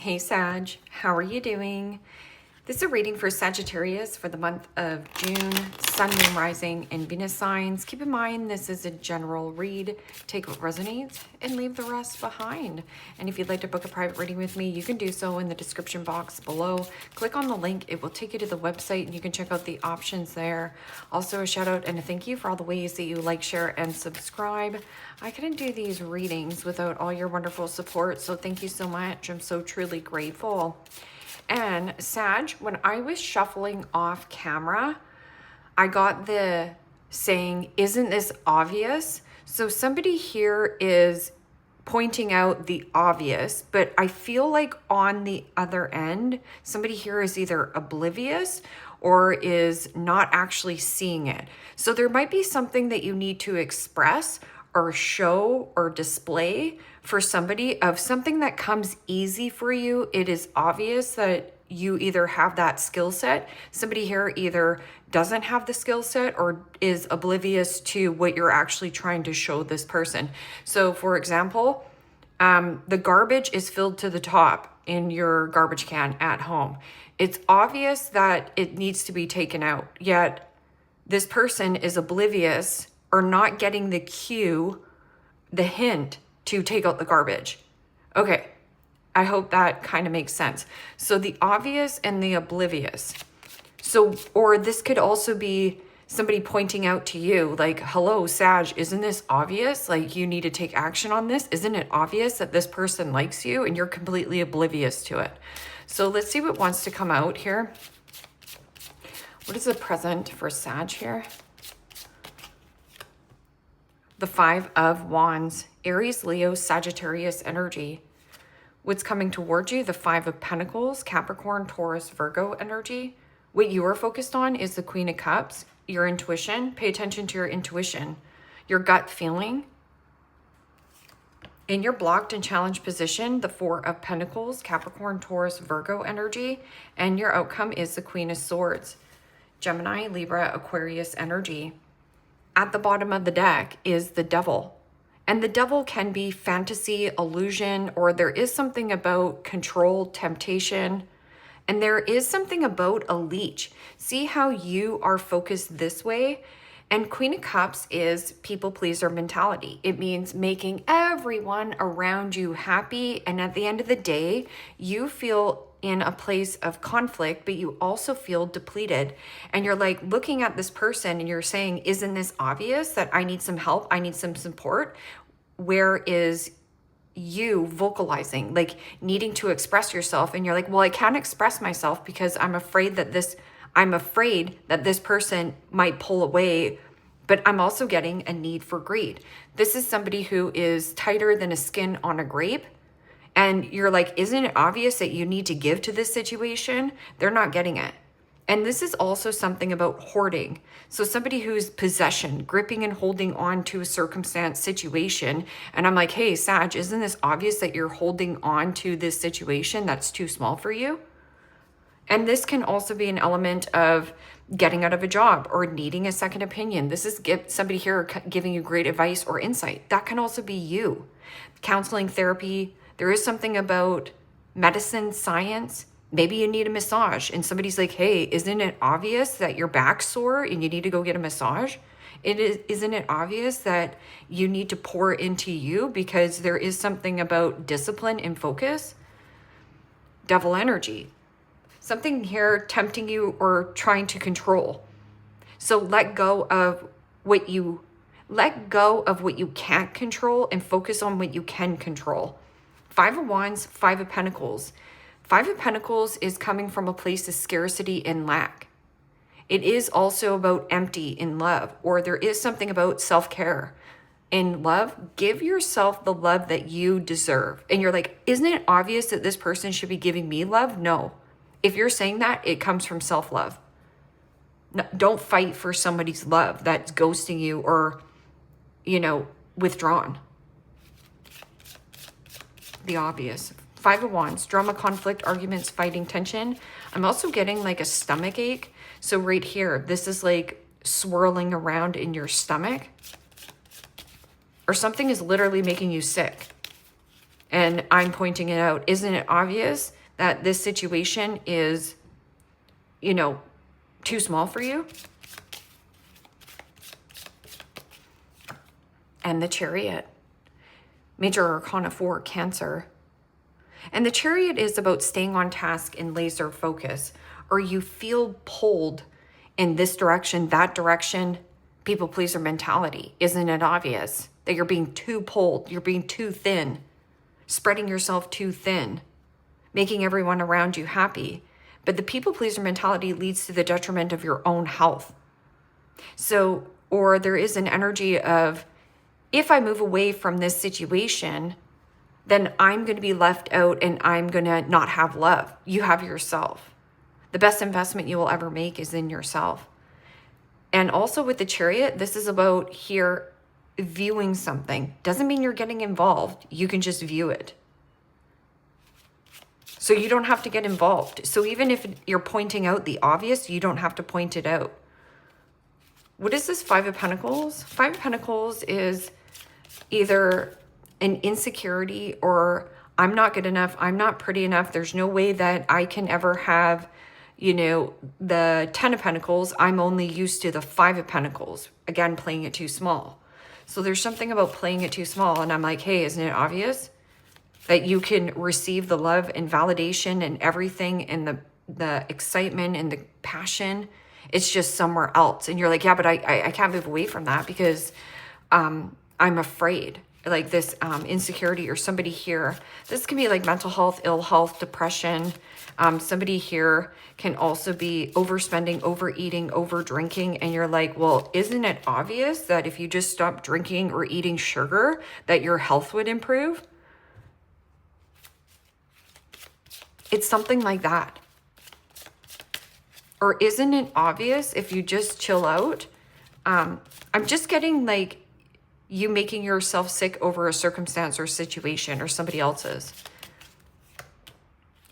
Hey Sag, how are you doing? This is a reading for Sagittarius for the month of June, Sun, Moon, Rising, and Venus signs. Keep in mind this is a general read. Take what resonates and leave the rest behind. And if you'd like to book a private reading with me, you can do so in the description box below. Click on the link. It will take you to the website and you can check out the options there. Also a shout out and a thank you for all the ways that you like, share, and subscribe. I couldn't do these readings without all your wonderful support, so thank you so much. I'm so truly grateful. And Sag, when I was shuffling off camera, I got the saying, isn't this obvious? So somebody here is pointing out the obvious, but I feel like on the other end, somebody here is either oblivious or is not actually seeing it. So there might be something that you need to express or show or display for somebody of something that comes easy for you. It is obvious that you either have that skill set. Somebody here either doesn't have the skill set or is oblivious to what you're actually trying to show this person. So for example, the garbage is filled to the top in your garbage can at home. It's obvious that it needs to be taken out, yet this person is oblivious or not getting the cue, the hint to take out the garbage. Okay, I hope that kind of makes sense. So the obvious and the oblivious. So, or this could also be somebody pointing out to you like, hello, Sag, isn't this obvious? Like you need to take action on this. Isn't it obvious that this person likes you and you're completely oblivious to it? So let's see what wants to come out here. What is the present for Sag here? The Five of Wands, Aries, Leo, Sagittarius energy. What's coming towards you? The Five of Pentacles, Capricorn, Taurus, Virgo energy. What you are focused on is the Queen of Cups, your intuition. Pay attention to your intuition, your gut feeling. In your blocked and challenged position, the Four of Pentacles, Capricorn, Taurus, Virgo energy. And your outcome is the Queen of Swords, Gemini, Libra, Aquarius energy. At the bottom of the deck is the Devil. And the Devil can be fantasy, illusion, or there is something about control, temptation. And there is something about a leech. See how you are focused this way? And Queen of Cups is people pleaser mentality. It means making everyone around you happy. And at the end of the day, you feel in a place of conflict, but you also feel depleted. And you're like looking at this person and you're saying, isn't this obvious that I need some help? I need some support. Where is you vocalizing, like needing to express yourself? And you're like, well, I can't express myself because I'm afraid that this person might pull away, but I'm also getting a need for greed. This is somebody who is tighter than a skin on a grape. And you're like, isn't it obvious that you need to give to this situation? They're not getting it. And this is also something about hoarding. So somebody who's possession, gripping and holding on to a circumstance, situation. And I'm like, hey, Sag, isn't this obvious that you're holding on to this situation that's too small for you? And this can also be an element of getting out of a job or needing a second opinion. This is somebody here giving you great advice or insight. That can also be you. Counseling, therapy. There is something about medicine, science. Maybe you need a massage and somebody's like, hey, isn't it obvious that your back's sore and you need to go get a massage? Isn't it obvious that you need to pour into you because there is something about discipline and focus? Devil energy. Something here tempting you or trying to control. So let go of what you can't control and focus on what you can control. Five of Wands, Five of Pentacles. Five of Pentacles is coming from a place of scarcity and lack. It is also about empty in love, or there is something about self-care. In love, give yourself the love that you deserve. And you're like, isn't it obvious that this person should be giving me love? No. If you're saying that, it comes from self-love. No, don't fight for somebody's love that's ghosting you or, withdrawn. The obvious. Five of Wands, drama, conflict, arguments, fighting, tension. I'm also getting like a stomach ache. So right here, this is like swirling around in your stomach. Or something is literally making you sick. And I'm pointing it out. Isn't it obvious that this situation is, you know, too small for you? And the chariot. Major Arcana 4, Cancer. And the chariot is about staying on task and laser focus, or you feel pulled in this direction, that direction, people pleaser mentality. Isn't it obvious that you're being too pulled, you're being too thin, spreading yourself too thin, making everyone around you happy? But the people pleaser mentality leads to the detriment of your own health. So, or there is an energy of, if I move away from this situation, then I'm going to be left out and I'm going to not have love. You have yourself. The best investment you will ever make is in yourself. And also with the chariot, this is about here viewing something. Doesn't mean you're getting involved. You can just view it. So you don't have to get involved. So even if you're pointing out the obvious, you don't have to point it out. What is this 5 of Pentacles? 5 of Pentacles is either an insecurity or I'm not good enough, I'm not pretty enough, there's no way that I can ever have, you know, the 10 of Pentacles. I'm only used to the 5 of Pentacles. Again, playing it too small. So there's something about playing it too small. And I'm like, hey, isn't it obvious that you can receive the love and validation and everything and the excitement and the passion? It's just somewhere else. And you're like, yeah, but I can't move away from that because I'm afraid. Like this insecurity, or somebody here, this can be like mental health, ill health, depression. Somebody here can also be overspending, overeating, over drinking. And you're like, well, isn't it obvious that if you just stop drinking or eating sugar, that your health would improve? It's something like that. Or isn't it obvious if you just chill out? I'm just getting like, you making yourself sick over a circumstance or situation or somebody else's.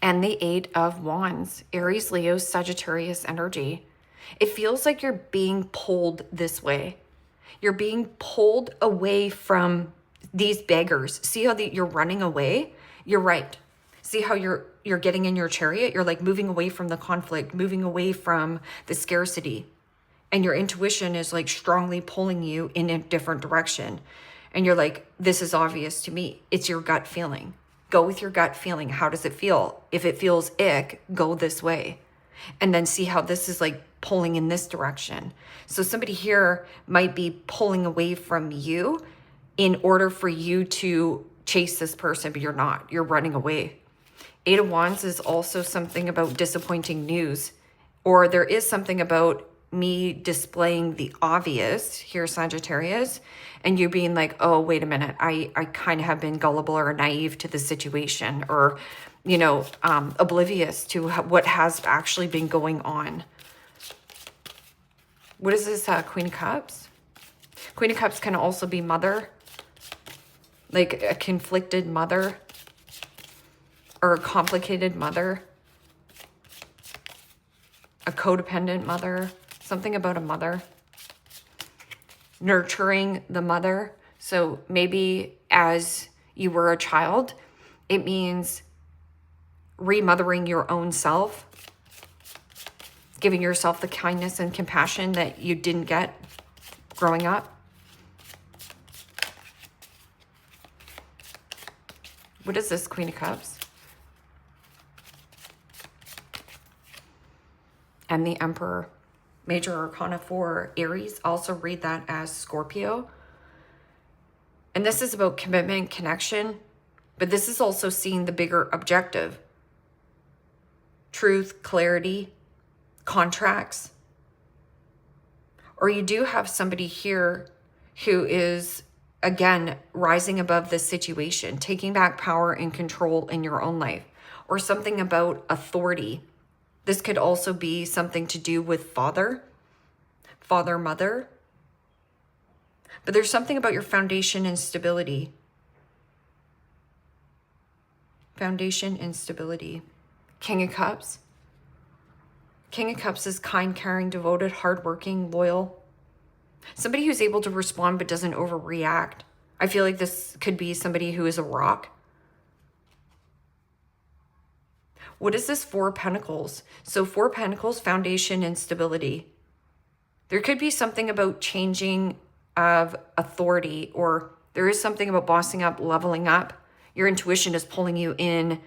And the 8 of Wands, Aries, Leo, Sagittarius energy. It feels like you're being pulled this way. You're being pulled away from these beggars. See how you're running away? You're right. See how you're getting in your chariot? You're like moving away from the conflict, moving away from the scarcity. And your intuition is like strongly pulling you in a different direction. And you're like, this is obvious to me. It's your gut feeling. Go with your gut feeling. How does it feel? If it feels ick, go this way. And then see how this is like pulling in this direction. So somebody here might be pulling away from you in order for you to chase this person, but you're not. You're running away. 8 of Wands is also something about disappointing news. Or there is something about me displaying the obvious here, Sagittarius, and you being like, oh, wait a minute, I kind of have been gullible or naive to the situation, or, you know, oblivious to what has actually been going on. What is this, Queen of Cups? Queen of Cups can also be mother, like a conflicted mother or a complicated mother, a codependent mother. Something about a mother, nurturing the mother. So maybe as you were a child, it means remothering your own self, giving yourself the kindness and compassion that you didn't get growing up. What is this, Queen of Cups? And the Emperor. Major Arcana 4, Aries. Also read that as Scorpio. And this is about commitment, connection, but this is also seeing the bigger objective. Truth, clarity, contracts. Or you do have somebody here who is, again, rising above the situation, taking back power and control in your own life. Or something about authority. This could also be something to do with father, mother. But there's something about your foundation and stability. Foundation and stability. King of Cups. King of Cups is kind, caring, devoted, hardworking, loyal. Somebody who's able to respond but doesn't overreact. I feel like this could be somebody who is a rock. What is this Four of Pentacles? So Four of Pentacles, foundation and stability. There could be something about changing of authority, or there is something about bossing up, leveling up. Your intuition is pulling you in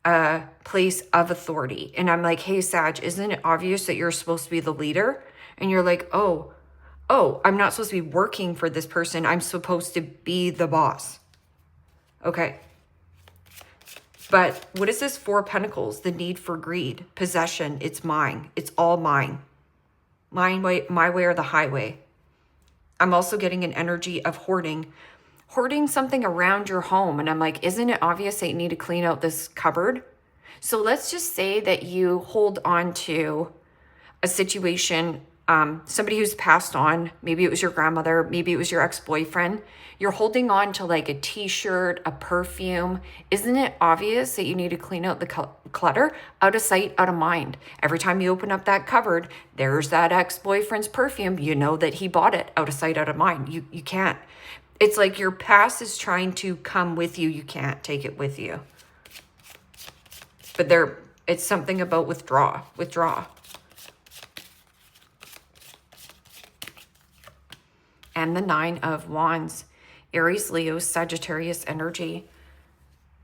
a place of authority. And I'm like, hey, Sag, isn't it obvious that you're supposed to be the leader? And you're like, oh, I'm not supposed to be working for this person. I'm supposed to be the boss. Okay. But what is this Four of Pentacles? The need for greed, possession. It's mine. It's all mine. My way or the highway. I'm also getting an energy of hoarding something around your home. And I'm like, isn't it obvious that you need to clean out this cupboard? So let's just say that you hold on to a situation, somebody who's passed on, maybe it was your grandmother, maybe it was your ex-boyfriend. You're holding on to like a t-shirt, a perfume. Isn't it obvious that you need to clean out the clutter? Out of sight, out of mind. Every time you open up that cupboard, there's that ex-boyfriend's perfume. You know that he bought it. Out of sight, out of mind. You can't. It's like your past is trying to come with you. You can't take it with you. But it's something about withdraw. And the Nine of Wands, Aries, Leo, Sagittarius energy.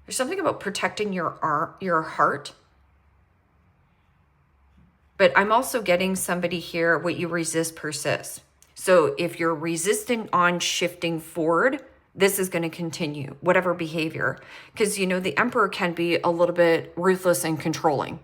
There's something about protecting your heart. But I'm also getting somebody here, what you resist persists. So if you're resistant on shifting forward, this is going to continue, whatever behavior. Because, you know, the Emperor can be a little bit ruthless and controlling.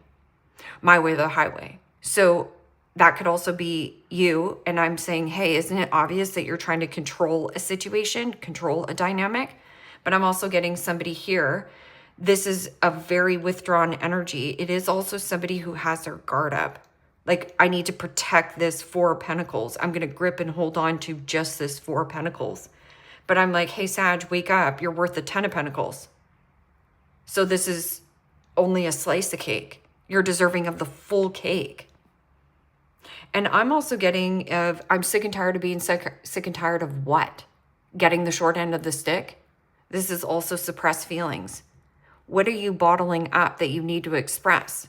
My way or the highway. So that could also be you. And I'm saying, hey, isn't it obvious that you're trying to control a situation, control a dynamic? But I'm also getting somebody here. This is a very withdrawn energy. It is also somebody who has their guard up. Like, I need to protect this Four of Pentacles. I'm going to grip and hold on to just this Four of Pentacles. But I'm like, hey, Sag, wake up. You're worth the 10 of Pentacles. So this is only a slice of cake. You're deserving of the full cake. And I'm also getting I'm sick and tired of being sick and tired of what? Getting the short end of the stick? This is also suppressed feelings. What are you bottling up that you need to express?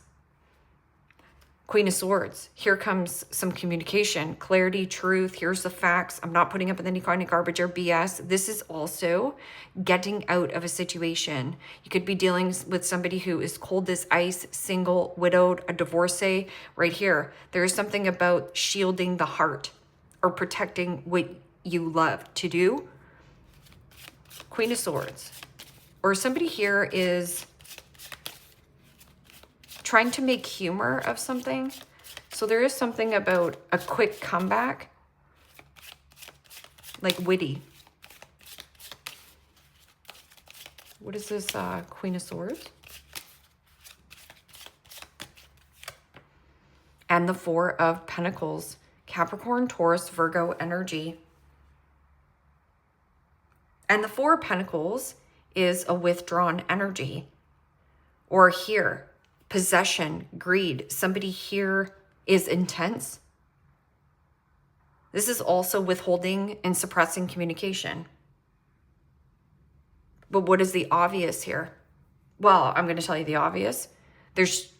Queen of Swords. Here comes some communication, clarity, truth. Here's the facts. I'm not putting up with any kind of garbage or BS. This is also getting out of a situation. You could be dealing with somebody who is cold as ice, single, widowed, a divorcee. Right here, there is something about shielding the heart or protecting what you love to do. Queen of Swords. Or somebody here is trying to make humor of something. So there is something about a quick comeback, like witty. What is this Queen of Swords? And the Four of Pentacles, Capricorn, Taurus, Virgo energy. And the Four of Pentacles is a withdrawn energy. Or here, possession, greed. Somebody here is intense. This is also withholding and suppressing communication. But what is the obvious here? Well, I'm going to tell you the obvious. There's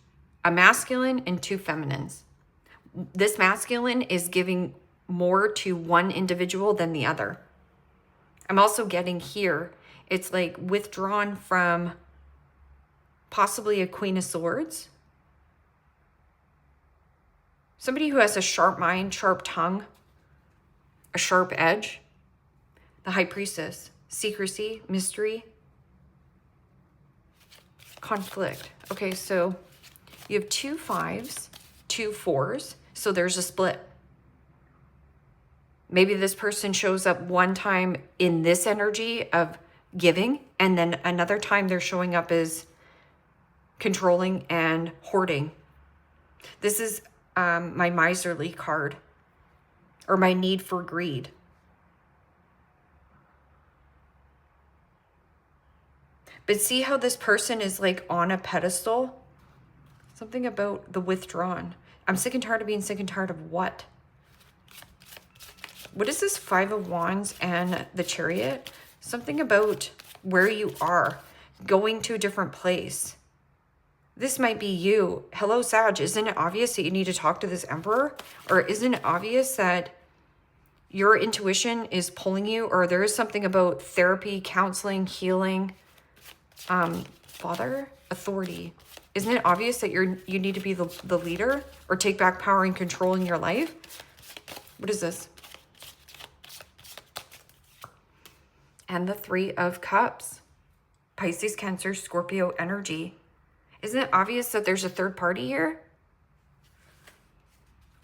a masculine and two feminines. This masculine is giving more to one individual than the other. I'm also getting here, it's like withdrawn from possibly a Queen of Swords. Somebody who has a sharp mind, sharp tongue, a sharp edge. The High Priestess, secrecy, mystery, conflict. Okay, so you have 2 5s, 2 4s, so there's a split. Maybe this person shows up one time in this energy of giving, and then another time they're showing up as controlling and hoarding. This is my miserly card, or my need for greed. But see how this person is like on a pedestal? Something about the withdrawn. I'm sick and tired of being sick and tired of what? What is this 5 of Wands and the Chariot? Something about where you are, going to a different place. This might be you. Hello, Sag. Isn't it obvious that you need to talk to this Emperor? Or isn't it obvious that your intuition is pulling you? Or there is something about therapy, counseling, healing, Father, authority. Isn't it obvious that you need to be the leader or take back power and control in your life? What is this? And the Three of Cups. Pisces, Cancer, Scorpio energy. Isn't it obvious that there's a third party here?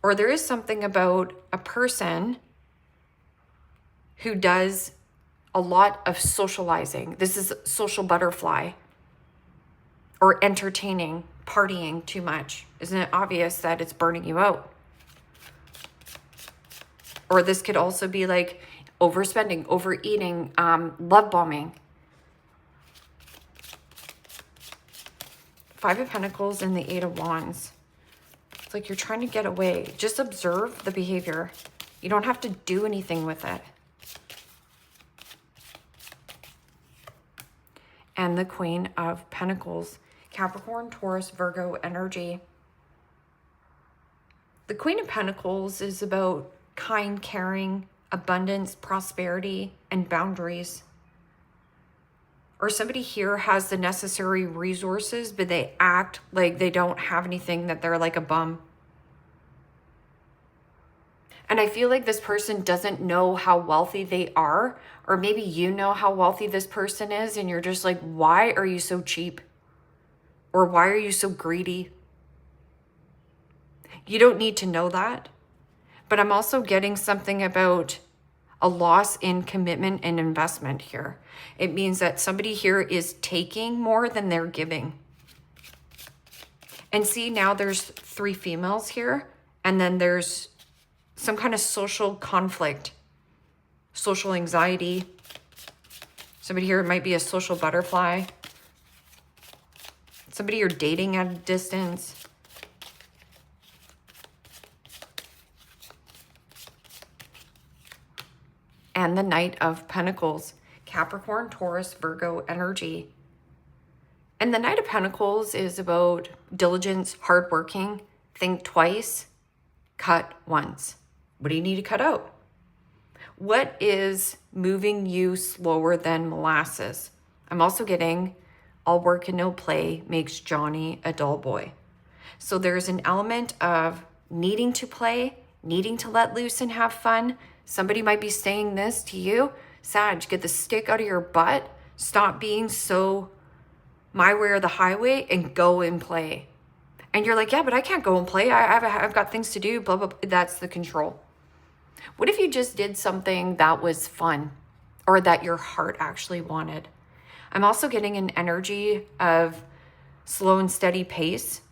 Or there is something about a person who does a lot of socializing. This is social butterfly. Or entertaining, partying too much. Isn't it obvious that it's burning you out? Or this could also be like overspending, overeating, love bombing. Five of Pentacles and the Eight of Wands. It's like you're trying to get away. Just observe the behavior. You don't have to do anything with it. And the Queen of Pentacles. Capricorn, Taurus, Virgo energy. The Queen of Pentacles is about kind, caring, abundance, prosperity, and boundaries. Or somebody here has the necessary resources, but they act like they don't have anything, that they're like a bum. And I feel like this person doesn't know how wealthy they are, or maybe you know how wealthy this person is, and you're just like, why are you so cheap? Or why are you so greedy? You don't need to know that. But I'm also getting something about a loss in commitment and investment here. It means that somebody here is taking more than they're giving. And see, now there's three females here, and then there's some kind of social conflict, social anxiety. Somebody here might be a social butterfly. Somebody you're dating at a distance. And the Knight of Pentacles, Capricorn, Taurus, Virgo energy. And the Knight of Pentacles is about diligence, hardworking, think twice, cut once. What do you need to cut out? What is moving you slower than molasses? I'm also getting all work and no play makes Johnny a dull boy. So there's an element of needing to play, needing to let loose and have fun. Somebody might be saying this to you. Sag, get the stick out of your butt. Stop being so my way or the highway and go and play. And you're like, yeah, but I can't go and play. I've got things to do, blah, blah, blah. That's the control. What if you just did something that was fun or that your heart actually wanted? I'm also getting an energy of slow and steady pace,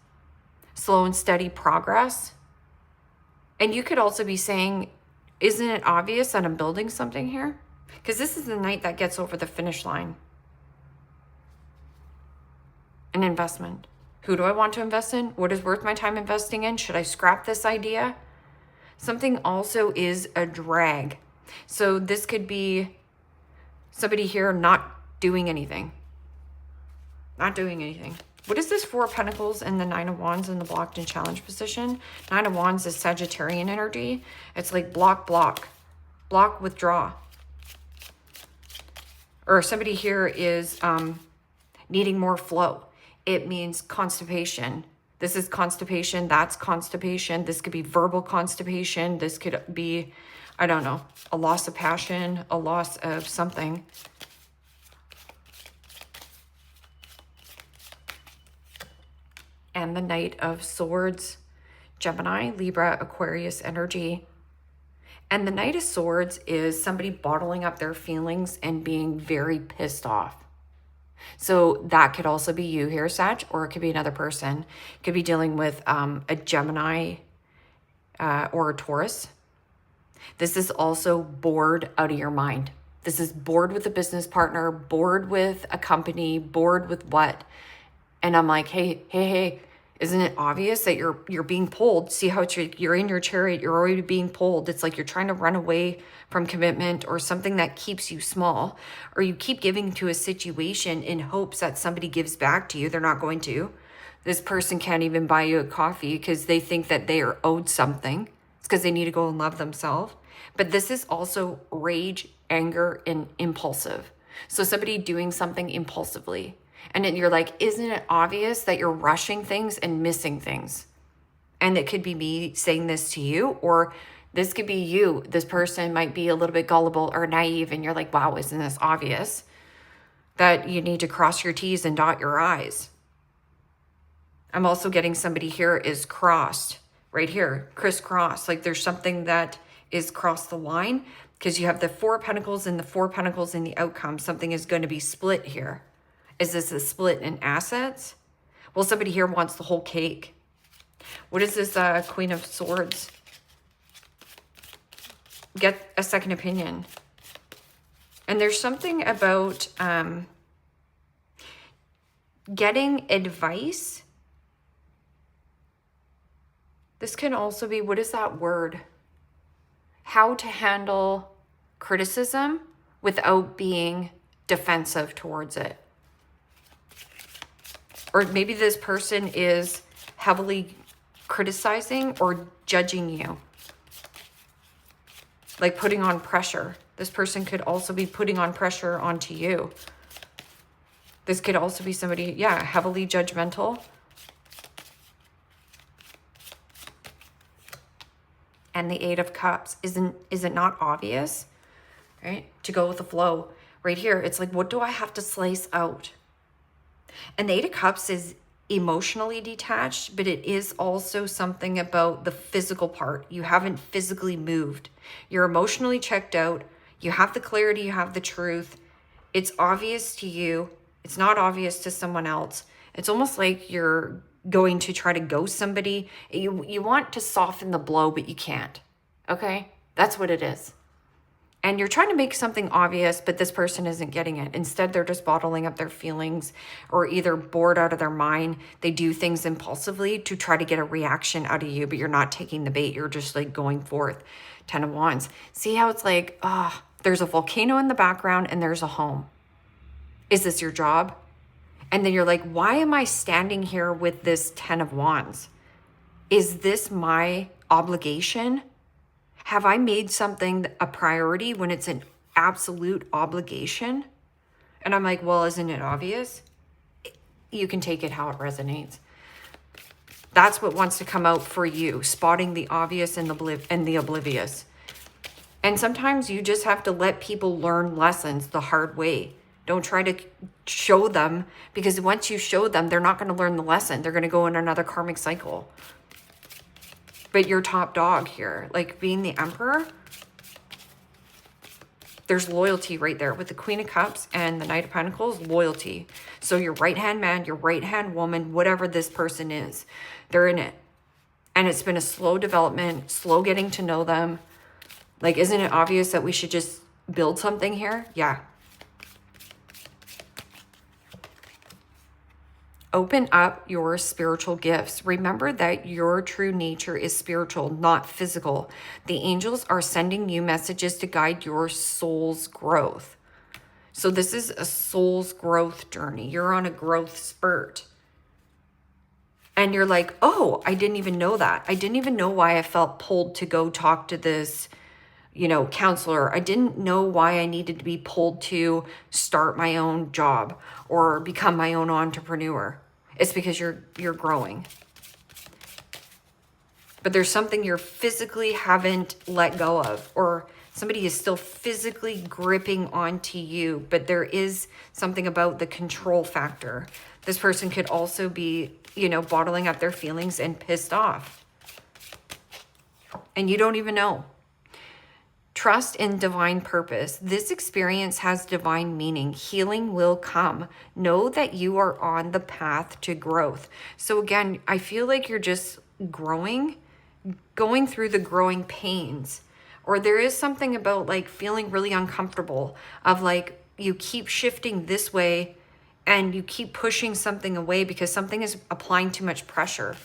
slow and steady progress. And you could also be saying, isn't it obvious that I'm building something here? Because this is the night that gets over the finish line. An investment. Who do I want to invest in? What is worth my time investing in? Should I scrap this idea? Something also is a drag. So this could be somebody here not doing anything. Not doing anything. What is this Four of Pentacles and the Nine of Wands in the blocked and challenged position? Nine of Wands is Sagittarian energy. It's like block, block. Block, withdraw. Or somebody here is needing more flow. It means constipation. This is constipation. That's constipation. This could be verbal constipation. This could be, I don't know, a loss of passion, a loss of something. And the Knight of Swords, Gemini, Libra, Aquarius energy. And the Knight of Swords is somebody bottling up their feelings and being very pissed off. So that could also be you here, Sag, or it could be another person. It could be dealing with a Gemini or a Taurus. This is also bored out of your mind. This is bored with a business partner, bored with a company, bored with what? And I'm like, hey, isn't it obvious that you're being pulled? See how you're in your chariot, you're already being pulled. It's like you're trying to run away from commitment or something that keeps you small, or you keep giving to a situation in hopes that somebody gives back to you. They're not going to. This person can't even buy you a coffee because they think that they are owed something. It's because they need to go and love themselves. But this is also rage, anger, and impulsive. So somebody doing something impulsively. And then you're like, isn't it obvious that you're rushing things and missing things? And it could be me saying this to you, or this could be you. This person might be a little bit gullible or naive, and you're like, wow, isn't this obvious that you need to cross your T's and dot your I's? I'm also getting somebody here is crossed right here, crisscross. Like there's something that is crossed the line because you have the Four of Pentacles and the Four of Pentacles in the outcome. Something is going to be split here. Is this a split in assets? Well, somebody here wants the whole cake. What is this Queen of Swords? Get a second opinion. And there's something about getting advice. This can also be, what is that word? How to handle criticism without being defensive towards it. Or maybe this person is heavily criticizing or judging you. Like putting on pressure. This person could also be putting on pressure onto you. This could also be somebody, yeah, heavily judgmental. And the Eight of Cups. Is it not obvious? Right? To go with the flow. Right here, it's like, what do I have to slice out? And the Eight of Cups is emotionally detached, but it is also something about the physical part. You haven't physically moved. You're emotionally checked out. You have the clarity, you have the truth. It's obvious to you. It's not obvious to someone else. It's almost like you're going to try to ghost somebody. You want to soften the blow, but you can't. Okay? That's what it is. And you're trying to make something obvious, but this person isn't getting it. Instead, they're just bottling up their feelings or either bored out of their mind. They do things impulsively to try to get a reaction out of you, but you're not taking the bait. You're just like going forth. Ten of Wands. See how it's like, there's a volcano in the background and there's a home. Is this your job? And then you're like, why am I standing here with this Ten of Wands? Is this my obligation? Have I made something a priority when it's an absolute obligation? And I'm like, well, isn't it obvious? You can take it how it resonates. That's what wants to come out for you, spotting the obvious and the oblivious. And sometimes you just have to let people learn lessons the hard way. Don't try to show them, because once you show them, they're not going to learn the lesson. They're going to go in another karmic cycle. But you're top dog here, like being the Emperor. There's loyalty right there with the Queen of Cups and the Knight of Pentacles, loyalty. So your right-hand man, your right-hand woman, whatever this person is, they're in it. And it's been a slow development, slow getting to know them. Like, isn't it obvious that we should just build something here? Yeah. Open up your spiritual gifts. Remember that your true nature is spiritual, not physical. The angels are sending you messages to guide your soul's growth. So this is a soul's growth journey. You're on a growth spurt. And you're like, oh, I didn't even know that. I didn't even know why I felt pulled to go talk to this, counselor. I didn't know why I needed to be pulled to start my own job or become my own entrepreneur. It's because you're growing. But there's something you physically haven't let go of, or somebody is still physically gripping onto you, but there is something about the control factor. This person could also be, bottling up their feelings and pissed off. And you don't even know. Trust in divine purpose. This experience has divine meaning. Healing will come. Know that you are on the path to growth. So again, I feel like you're just growing, going through the growing pains. Or there is something about like feeling really uncomfortable of like you keep shifting this way and you keep pushing something away because something is applying too much pressure.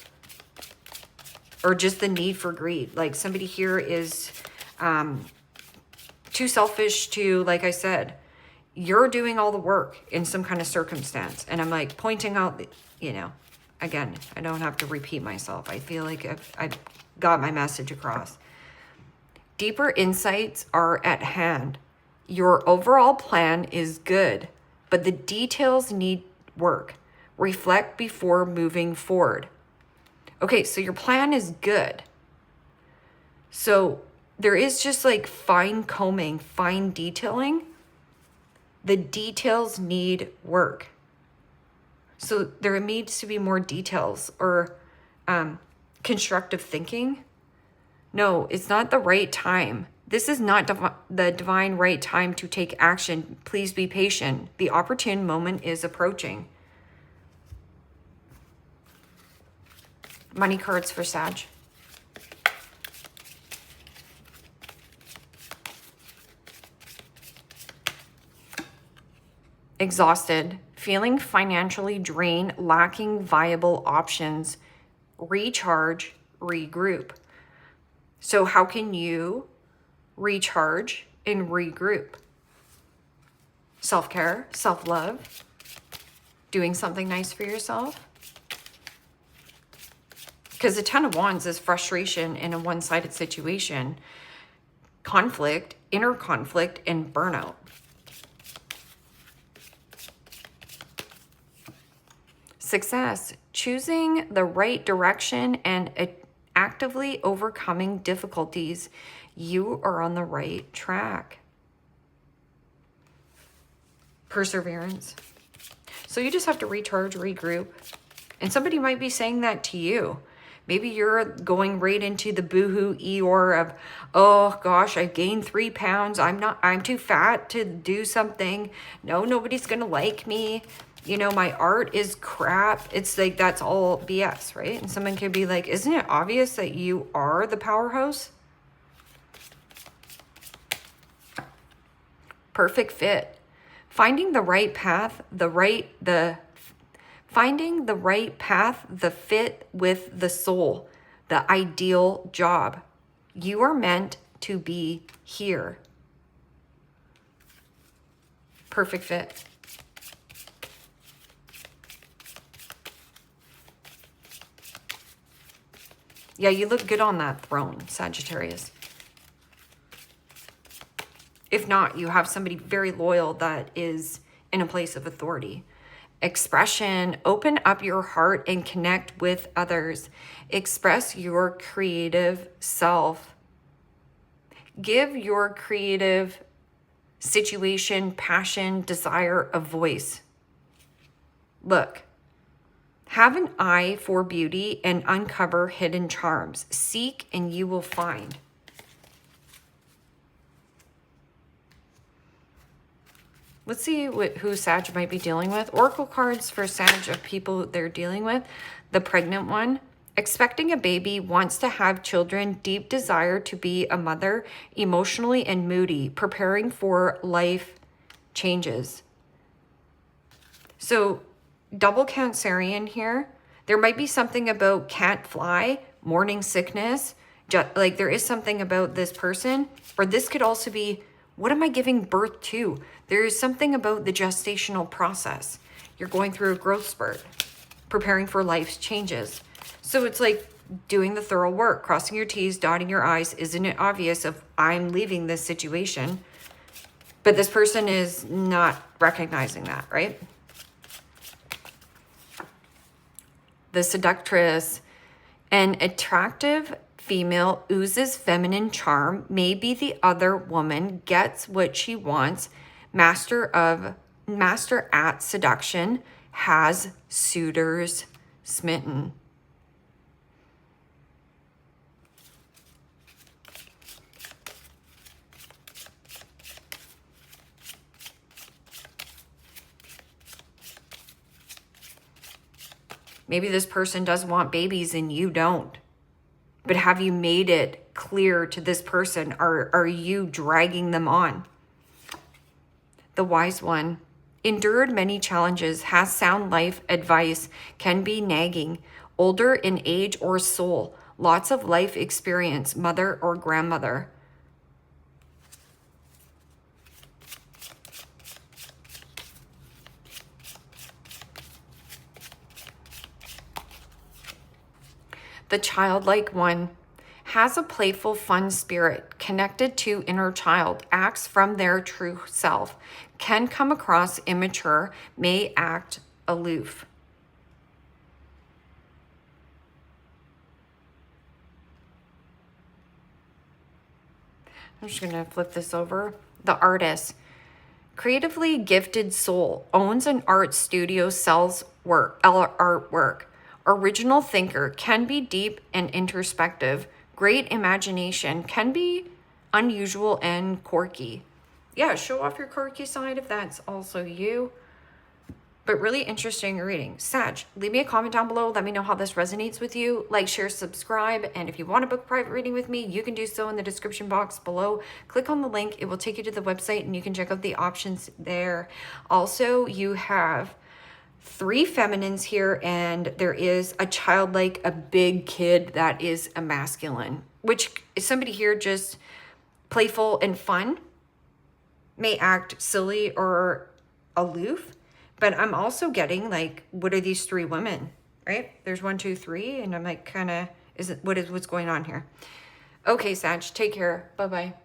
Or just the need for greed. Like somebody here is too selfish to, like I said, you're doing all the work in some kind of circumstance. And I'm like pointing out, again, I don't have to repeat myself. I feel like I've got my message across. Deeper insights are at hand. Your overall plan is good, but the details need work. Reflect before moving forward. Okay, so your plan is good. So there is just like fine combing, fine detailing. The details need work. So there needs to be more details or constructive thinking. No, it's not the right time. This is not the divine right time to take action. Please be patient. The opportune moment is approaching. Money cards for Sag. Exhausted, feeling financially drained, lacking viable options. Recharge, regroup. So how can you recharge and regroup? Self-care, self-love, doing something nice for yourself. Because the Ten of Wands is frustration in a one-sided situation, conflict, inner conflict, and burnout. Success, choosing the right direction and actively overcoming difficulties. You are on the right track. Perseverance. So you just have to recharge, regroup. And somebody might be saying that to you. Maybe you're going right into the boohoo Eeyore of, oh gosh, I've gained 3 pounds. I'm too fat to do something. No, nobody's gonna like me. You know, my art is crap. It's like, that's all BS, right? And someone could be like, isn't it obvious that you are the powerhouse? Perfect fit. Finding the right path, finding the right path, the fit with the soul, the ideal job. You are meant to be here. Perfect fit. Yeah, you look good on that throne, Sagittarius. If not, you have somebody very loyal that is in a place of authority. Expression, open up your heart and connect with others. Express your creative self. Give your creative situation, passion, desire a voice. Look. Have an eye for beauty and uncover hidden charms. Seek and you will find. Let's see who Sag might be dealing with. Oracle cards for Sag of people they're dealing with. The pregnant one. Expecting a baby, wants to have children, deep desire to be a mother, emotionally and moody, preparing for life changes. So, double Cancerian here. There might be something about can't fly, morning sickness. Like there is something about this person. Or this could also be, what am I giving birth to? There is something about the gestational process. You're going through a growth spurt, preparing for life's changes. So it's like doing the thorough work, crossing your T's, dotting your I's. Isn't it obvious if I'm leaving this situation? But this person is not recognizing that, right? The seductress, an attractive female oozes feminine charm. Maybe the other woman gets what she wants. Master at seduction, has suitors smitten. Maybe this person does want babies and you don't. But have you made it clear to this person? Are you dragging them on? The wise one. Endured many challenges, has sound life advice, can be nagging, older in age or soul, lots of life experience, mother or grandmother. The childlike one has a playful, fun spirit, connected to inner child, acts from their true self, can come across immature, may act aloof. I'm just going to flip this over. The artist, creatively gifted soul, owns an art studio, sells artwork. Original thinker, can be deep and introspective. Great imagination, can be unusual and quirky. Yeah, show off your quirky side if that's also you. But really interesting reading. Sag, leave me a comment down below. Let me know how this resonates with you. Like, share, subscribe. And if you want to book private reading with me, you can do so in the description box below. Click on the link. It will take you to the website and you can check out the options there. Also, you have 3 feminines here, and there is a childlike, a big kid that is a masculine, which is somebody here just playful and fun, may act silly or aloof. But I'm also getting like, what are these 3 women, right? There's 1, 2, 3. And I'm like, kind of, what's going on here? Okay, Sag, take care. Bye-bye.